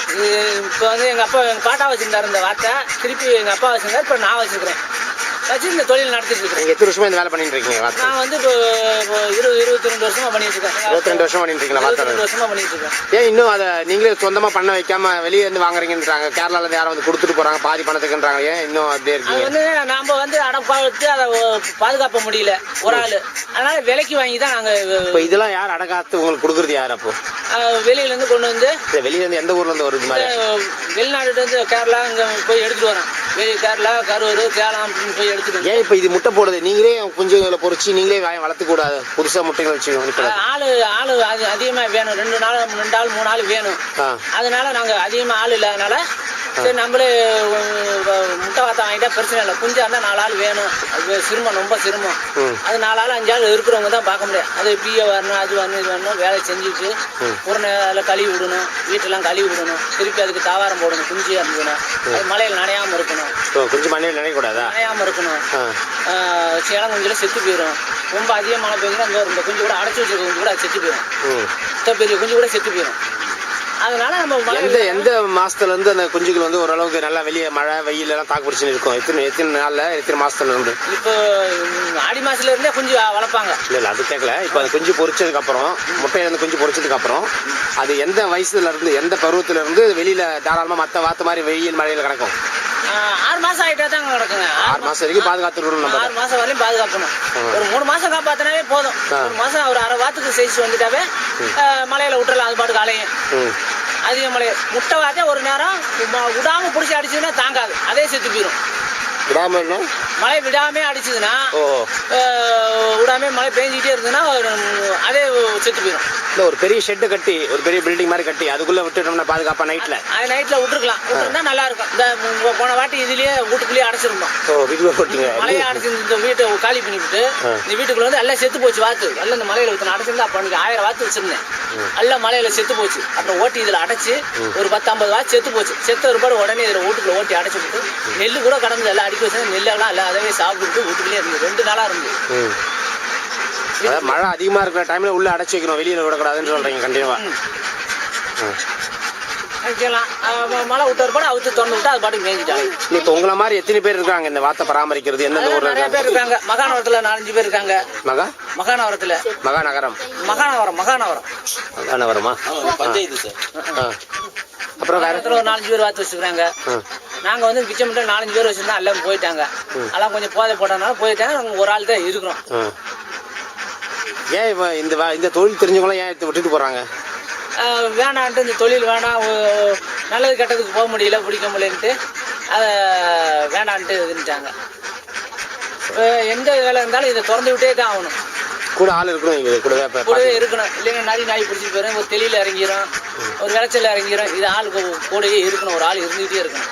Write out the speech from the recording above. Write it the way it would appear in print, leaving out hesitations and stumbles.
இப்போ வந்து எங்கள் பாட்டா வச்சுருந்தார் இந்த வார்த்தை, திருப்பி எங்கள் அப்பா வச்சுருந்தார், இப்போ நான் வச்சுருக்கிறேன். வச்சு இந்த தொழில் நடத்திட்டு இருக்கேன். நீங்கள் எத்தனை வருஷமா இந்த வேலை பண்ணிட்டு இருக்கீங்க? நான் வந்து இப்போ 22 வருஷமா பண்ணிட்டு இருக்கேன். 22 வருஷமா பண்ணிட்டு இருக்கீங்களா? 22 வருஷமா பண்ணிட்டு இருக்கேன். ஏன் இன்னும் அதை நீங்களே சொந்தமாக பண்ண வைக்காம வெளியே இருந்து வாங்குறீங்கன்றாங்க, கேரளாலேருந்து யாரும் வந்து கொடுத்துட்டு போகிறாங்க பாதி பணத்துக்குன்றாங்க, ஏன் இன்னும் அப்படியே இருக்கீங்க? அது வந்து நாம் வந்து அடப்பாத்து அதை பாதுகாக்க முடியல ஒரு ஆள், அதனால விலைக்கு வாங்கி தான் நாங்கள். இப்போ இதெல்லாம் யார் அடகாத்து உங்களுக்கு கொடுக்குறது யார்? அப்போ வெளியிலேருந்து கொண்டு வந்து, வெளியிலேருந்து எந்த ஊர்லேருந்து வருது மாதிரி? வெளிநாட்டுலேருந்து கேரளா இங்கே போய் எடுத்துகிட்டு வரோம். கேரளா, கரூர், சேலம் அப்படின்னு போய் எடுத்துட்டு. ஏன் இப்போ இது முட்டை போடுது நீங்களே குஞ்சுகளை பொறிச்சு நீங்களே வளர்த்துக்கூடாது? புதுசாக முட்டைகள் வச்சு ஆள் அதிகமாக வேணும், 2 நாள் 3 நாள் வேணும். அதனால நாங்கள் அதிகமாக ஆள் இல்லாதனால சரி நம்மளே முட்டை வார்த்தை வாங்கிட்டா பிரச்சனை இல்லை. குஞ்சா இருந்தால் 4 ஆள் வேணும், அது சிரமம், ரொம்ப சிரமம். அது 4 ஆள் 5 ஆள் இருக்கிறவங்க தான் பார்க்க முடியாது. அது பிஏ வரணும், அது வரணும், இது வரணும், வேலை செஞ்சுட்டு உடனே கழுவி விடணும், வீட்டெல்லாம் கழுவி விடணும், திருப்பி அதுக்கு தாவாரம் போடணும், குஞ்சியாக இருந்ததுன்னா அது மழையில் நனையாமல் இருக்கணும். குஞ்சு மழையில் நனையக்கூடாதா? நனையாமல் இருக்கணும். சேலம் குஞ்சில் செத்து போயிடும். ரொம்ப அதிகமான பெஞ்சுன்னா இந்த குஞ்சு கூட அடைச்சி வச்சிருக்க குஞ்சு கூட அது செத்து போயிடும். பெரிய குஞ்சு கூட செத்து போயிடும். அதனால நம்ம எந்த மாசத்துல இருந்து அந்த குஞ்சுகள் வந்து ஓரளவுக்கு நல்லா வெளியே மழை வெயில் எல்லாம் தாக்கு பிடிச்சுன்னு இருக்கும்? எத்தனை நாள்ல எத்தனை மாசத்துல இருந்து? இப்போ ஆடி மாசத்துல இருந்தே குஞ்சு வளர்ப்பாங்க. இல்ல அது கேட்கல. இப்போ அந்த குஞ்சு பொரிச்சதுக்கு அப்புறம், முட்டையில இருந்து குஞ்சு பொரிச்சதுக்கு அப்புறம் அது எந்த வயசுல இருந்து எந்த பருவத்துல இருந்து வெளியில தாராளமா மத்த வாத்து மாதிரி வெயில் மழையில கிடக்கும்? 6 மாசம் ஆகிட்டா தான் கிடக்குங்க. 6 மாசம் வரைக்கும் பாதுகாத்துக்கணும். நம்ம 6 மாசம் வரையும் பாதுகாக்கணும். ஒரு 3 மாசம் காப்பாத்தினாவே போதும். 1 மாசம் ஒரு அரை வாத்துக்கு சைஸ் வந்துட்டாவே மலையில விட்டுறலாம், அது பாட்டுக்கு அலையும். அதிக மழை முட்டை வாத்தே ஒரு நேரம் விடாம பிடிச்சி அடிச்சதுன்னா தாங்காது, அதே செத்து போயிடும். மழை விடாம அடிச்சதுன்னா, விடாம மழை பெஞ்சிட்டே இருந்ததுன்னா அதே செத்து போயிடும். இல்ல ஒரு பெரிய ஷெட்டு கட்டி, ஒரு பெரிய பில்டிங் மாதிரி கட்டி அதுக்குள்ள விட்டுட்டோம்னா பாதுகாப்பா நைட்ல விட்டுருக்கலாம். விட்டுருந்தா நல்லா இருக்கும். இந்த போன வாட்டி இதுலயே வீட்டுக்குள்ளேயே அடைச்சிருந்தோம். மழையை அடைச்சு இந்த வீட்டை காலி பண்ணிவிட்டு இந்த வீட்டுக்குள்ள வந்து எல்லாம் செத்து போச்சு வாத்து. எல்லாம் இந்த மலையில ஊற்றின அடைச்சிருந்தா அப்ப 1000 வாத்து வச்சிருந்தேன். எல்லாம் மலையில செத்து போச்சு. அப்புறம் ஓட்டி இதுல அடைச்சு ஒரு 10-50 வாத்து செத்து போச்சு. செத்த ஒரு பாடு உடனே இதுல வீட்டுக்குள்ள ஓட்டி அடைச்சு விட்டு நெல்லு கூட கடந்து எல்லாம் அடிக்க வச்சு நெல்லெல்லாம் எல்லாம் அதவே சாப்பிட்டு வீட்டுக்குள்ளே இருந்து 2 நாளா இருந்து. மழை அதிகமா இருக்கிற டைம்ல உள்ள அடைச்சு வைக்கணும், வெளியில விடக்கூடாதுன்னு சொல்றீங்க கண்டிப்பா. மழை விட்டு அவுத்து திறந்து விட்டு அது பாட்டுக்கு மேய்ஞ்சிட்டாங்க. இப்போ உங்களை மாதிரி எத்தனை பேர் இருக்காங்க இந்த வாத்தை பராமரிக்கிறது? எந்தெந்த ஊர்ல? நிறைய பேர் இருக்காங்க. மகாநகரத்துல 4-5 பேர் இருக்காங்க. மகாநகரத்துல மகாநகரமா பஞ்சாயத்து சார். அப்புறம் வேற ஒரு 4-5 பேர் வாத்து வச்சுக்கிறாங்க. நாங்க வந்து பிச்சை மட்டும் 4-5 பேர் வச்சிருந்தா எல்லாம் போயிட்டாங்க. எல்லாம் கொஞ்சம் போதை போட்டனால போயிட்டாங்க. ஒரு ஆள் தான் இருக்கிறோம். ஏன் இந்த தொழில் தெரிஞ்சவங்களாம் ஏன் விட்டுட்டு போறாங்க? வேணான்ட்டு இந்த தொழில் வேணாம், நல்லது கெட்டதுக்கு போக முடியல, பிடிக்க முடியலன்ட்டு அதை வேணான்ட்டு இருந்துட்டாங்க. எந்த வேலை இருந்தாலும் இதை திறந்து விட்டே தான் ஆகணும். கூட ஆள் இருக்கணும், கூடவே இருக்கணும். இல்லைன்னா நாய் பிடிச்சிட்டு போயிடும், ஒரு தெளியில் இறங்கிடும், ஒரு விளைச்சல் இறங்கிடும். இது ஆள் கூடவே இருக்கணும், ஒரு ஆள் இருந்துகிட்டே இருக்கணும்.